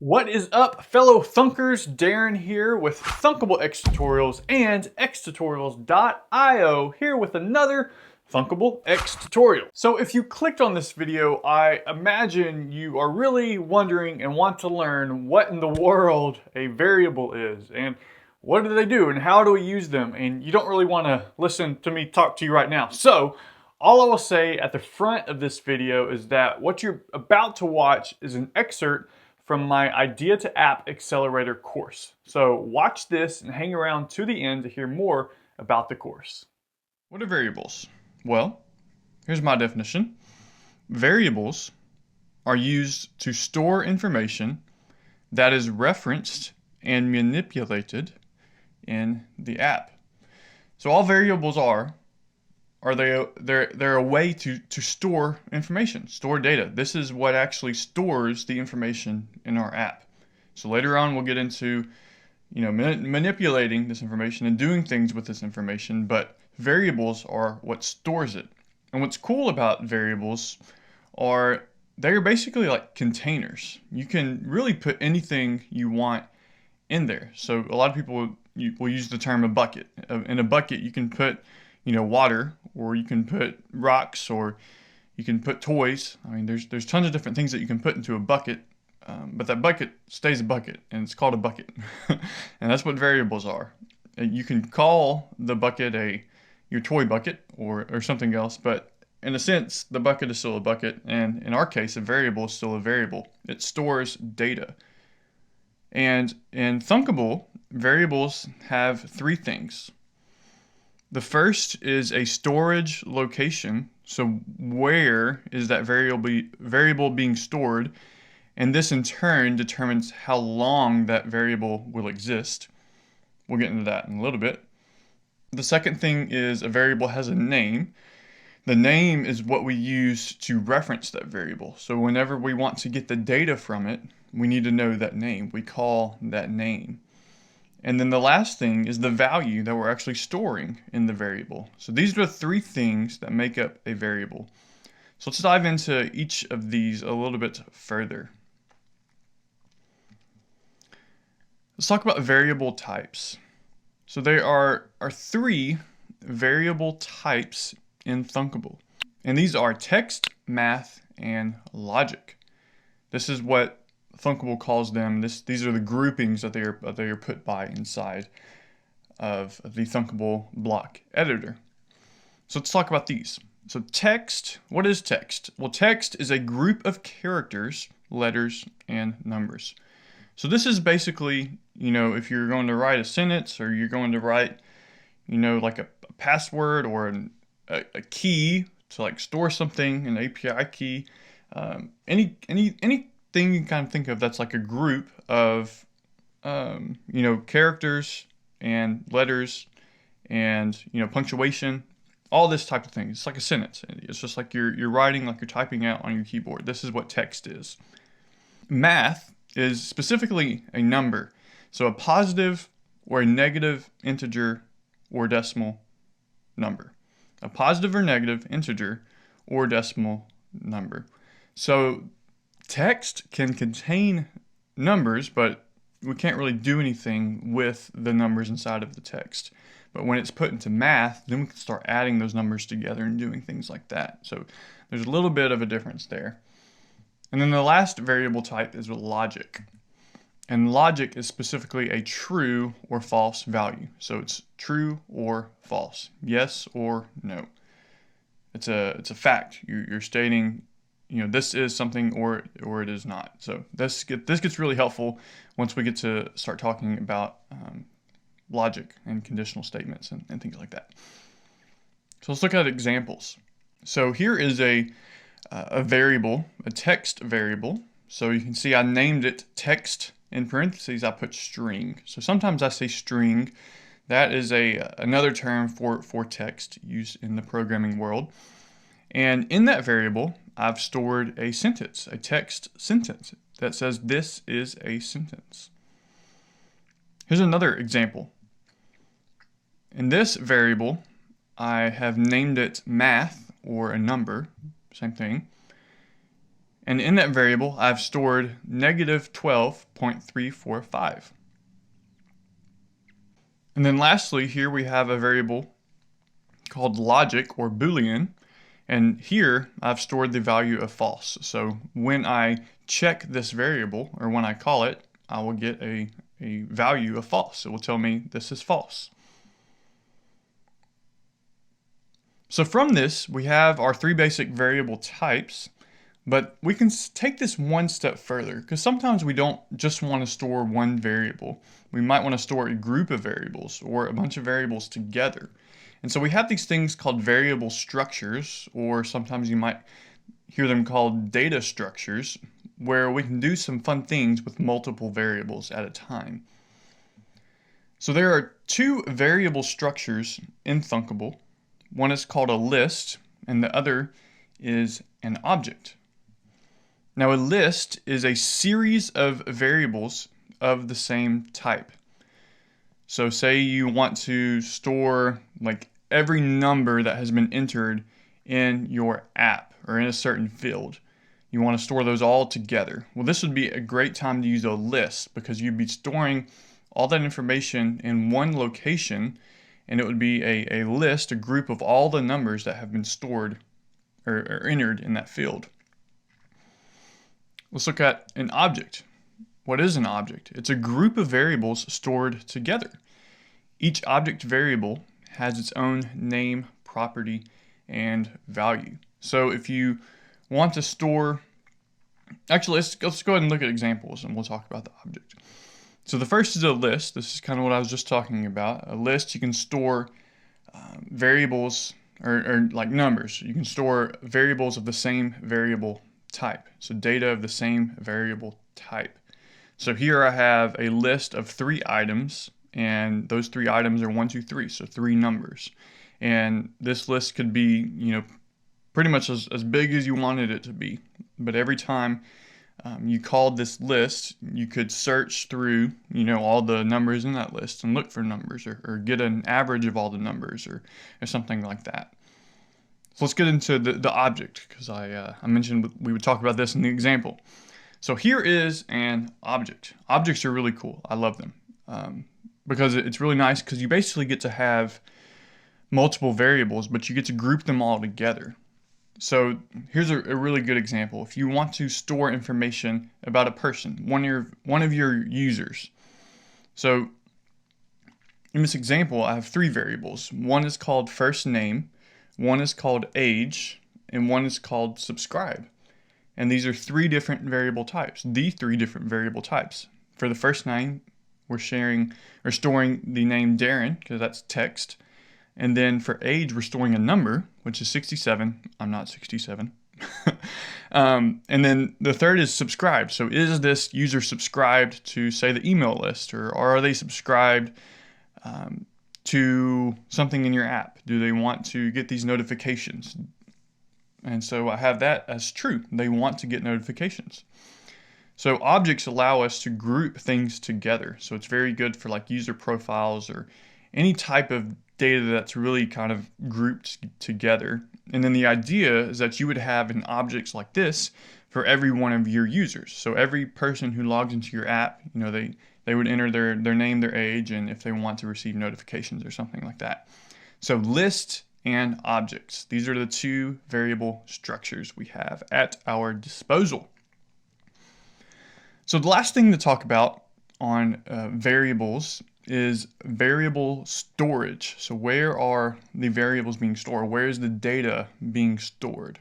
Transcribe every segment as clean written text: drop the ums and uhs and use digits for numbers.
What is up, fellow thunkers? Darren here with Thunkable xTutorials and xTutorials.io here with another Thunkable xTutorial. So if you clicked on this video, I imagine you are really wondering and want to learn what in the world a variable is and what do they do and how do we use them, and you don't really want to listen to me talk to you right now. So all I will say at the front of this video is that what you're about to watch is an excerpt from my Idea to App Accelerator course. So watch this and hang around to the end to hear more about the course. What are variables? Well, here's my definition. Variables are used to store information that is referenced and manipulated in the app. So all variables are they're a way to store information, store data. This is what actually stores the information in our app. So later on we'll get into manipulating this information and doing things with this information, but variables are what stores it. And what's cool about variables are they're basically like containers. You can really put anything you want in there. So a lot of people will use the term a bucket. In a bucket you can put water, or you can put rocks, or you can put toys. I mean, there's tons of different things that you can put into a bucket, but that bucket stays a bucket, and it's called a bucket. And that's what variables are. You can call the bucket your toy bucket or something else, but in a sense, the bucket is still a bucket, and in our case, a variable is still a variable. It stores data. And in Thunkable, variables have three things. The first is a storage location. So where is that variable being stored? And this in turn determines how long that variable will exist. We'll get into that in a little bit. The second thing is a variable has a name. The name is what we use to reference that variable. So whenever we want to get the data from it, we need to know that name. We call that name. And then the last thing is the value that we're actually storing in the variable. So these are the three things that make up a variable. So let's dive into each of these a little bit further. Let's talk about variable types. So there are three variable types in Thunkable. And these are text, math, and logic. This is what Thunkable calls them. These are the groupings that they are put by inside of the Thunkable block editor. So let's talk about these. So text, what is text? Well, text is a group of characters, letters, and numbers. So this is basically, if you're going to write a sentence, or you're going to write, like a password or a key to like store something, an API key, anything you can kind of think of that's like a group of characters and letters and punctuation, all this type of thing. It's like a sentence. It's just like you're writing, like you're typing out on your keyboard. This is what text is. Math is specifically a number, so a positive or a negative integer or decimal number. A positive or negative integer or decimal number. So text can contain numbers, but we can't really do anything with the numbers inside of the text. But when it's put into math, then we can start adding those numbers together and doing things like that. So there's a little bit of a difference there. And then the last variable type is logic. And logic is specifically a true or false value. So it's true or false, yes or no. It's a fact. You're stating this is something or it is not. So this gets really helpful once we get to start talking about logic and conditional statements and things like that. So let's look at examples. So here is a variable, a text variable. So you can see I named it text. In parentheses, I put string. So sometimes I say string. That is another term for text used in the programming world. And in that variable, I've stored a sentence, a text sentence that says this is a sentence. Here's another example. In this variable, I have named it math, or a number, same thing. And in that variable, I've stored negative 12.345. And then lastly, here we have a variable called logic or Boolean. And here I've stored the value of false. So when I check this variable, or when I call it, I will get a value of false. It will tell me this is false. So from this, we have our three basic variable types, but we can take this one step further because sometimes we don't just want to store one variable. We might want to store a group of variables or a bunch of variables together. And so we have these things called variable structures, or sometimes you might hear them called data structures, where we can do some fun things with multiple variables at a time. So there are two variable structures in Thunkable. One is called a list, and the other is an object. Now, a list is a series of variables of the same type. So say you want to store like every number that has been entered in your app or in a certain field. You want to store those all together. Well, this would be a great time to use a list because you'd be storing all that information in one location, and it would be a list, a group of all the numbers that have been stored or entered in that field. Let's look at an object. What is an object? It's a group of variables stored together. Each object variable has its own name, property, and value. So if you want to store, actually let's go ahead and look at examples and we'll talk about the object. So the first is a list. This is kind of what I was just talking about. A list, you can store variables or like numbers. You can store variables of the same variable type. So data of the same variable type. So here I have a list of 3 items, and those 3 items are 1, 2, 3, so 3 numbers. And this list could be, pretty much as big as you wanted it to be. But every time you called this list, you could search through, all the numbers in that list and look for numbers or get an average of all the numbers or something like that. So let's get into the object, because I mentioned we would talk about this in the example. So here is an object. Objects are really cool. I love them because it's really nice because you basically get to have multiple variables, but you get to group them all together. So here's a really good example. If you want to store information about a person, one of your users. So in this example, I have 3 variables. One is called first name, one is called age, and one is called subscribe. And these are 3 different variable types. The 3 different variable types. For the first name, we're storing the name Darren, because that's text. And then for age, we're storing a number, which is 67. I'm not 67. And then the third is subscribed. So is this user subscribed to, say, the email list, or are they subscribed to something in your app? Do they want to get these notifications? And so I have that as true. They want to get notifications. So objects allow us to group things together. So it's very good for like user profiles or any type of data that's really kind of grouped together. And then the idea is that you would have an objects like this for every one of your users. So every person who logs into your app, they would enter their name, their age, and if they want to receive notifications or something like that. So list and objects. These are the 2 variable structures we have at our disposal. So the last thing to talk about on variables is variable storage. So where are the variables being stored? Where is the data being stored?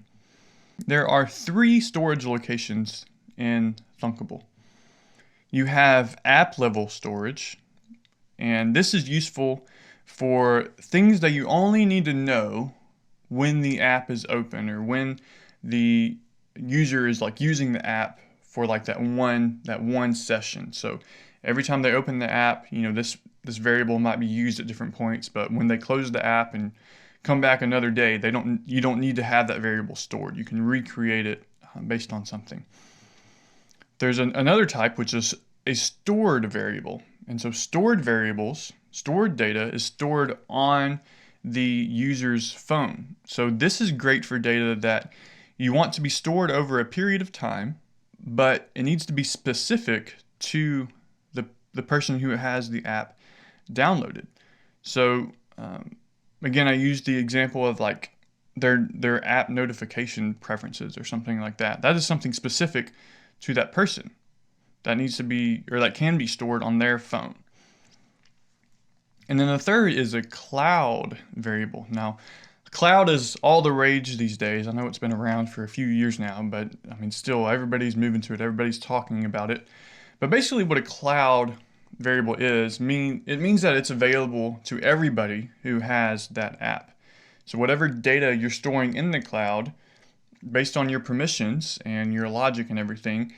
There are 3 storage locations in Thunkable. You have app level storage, and this is useful for things that you only need to know when the app is open or when the user is like using the app for like that one session. So every time they open the app, this variable might be used at different points, but when they close the app and come back another day, you don't need to have that variable stored. You can recreate it based on something. There's another type, which is a stored variable. And so stored variables, stored data is stored on the user's phone. So this is great for data that you want to be stored over a period of time, but it needs to be specific to the person who has the app downloaded. So again, I used the example of like their app notification preferences or something like that. That is something specific to that person that needs to be, or that can be stored on their phone. And then the third is a cloud variable. Now, cloud is all the rage these days. I know it's been around for a few years now, but I mean, still, everybody's moving to it. Everybody's talking about it. But basically what a cloud variable is, it means that it's available to everybody who has that app. So whatever data you're storing in the cloud, based on your permissions and your logic and everything,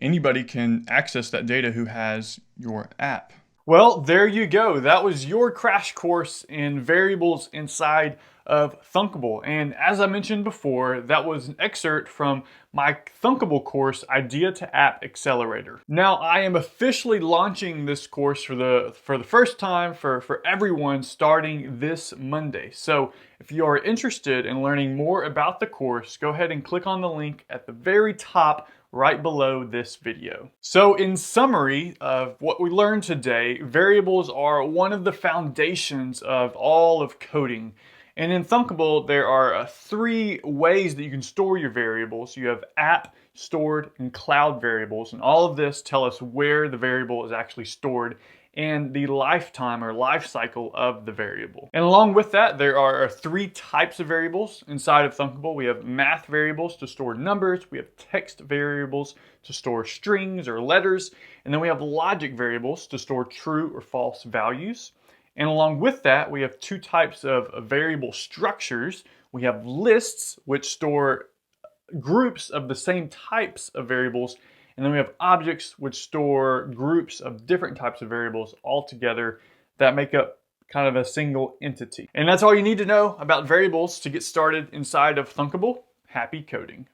anybody can access that data who has your app. Well, there you go. That was your crash course in variables inside of Thunkable. And as I mentioned before, that was an excerpt from my Thunkable course, Idea to App Accelerator. Now, I am officially launching this course for the first time for everyone starting this Monday. So if you are interested in learning more about the course, go ahead and click on the link at the very top right below this video. So in summary of what we learned today, variables are one of the foundations of all of coding. And in Thunkable, there are 3 ways that you can store your variables. You have app, stored, and cloud variables. And all of this tell us where the variable is actually stored and the lifetime or life cycle of the variable. And along with that, there are 3 types of variables inside of Thunkable. We have math variables to store numbers, we have text variables to store strings or letters, and then we have logic variables to store true or false values. And along with that, we have 2 types of variable structures. We have lists, which store groups of the same types of variables, and then we have objects, which store groups of different types of variables all together that make up kind of a single entity. And that's all you need to know about variables to get started inside of Thunkable. Happy coding.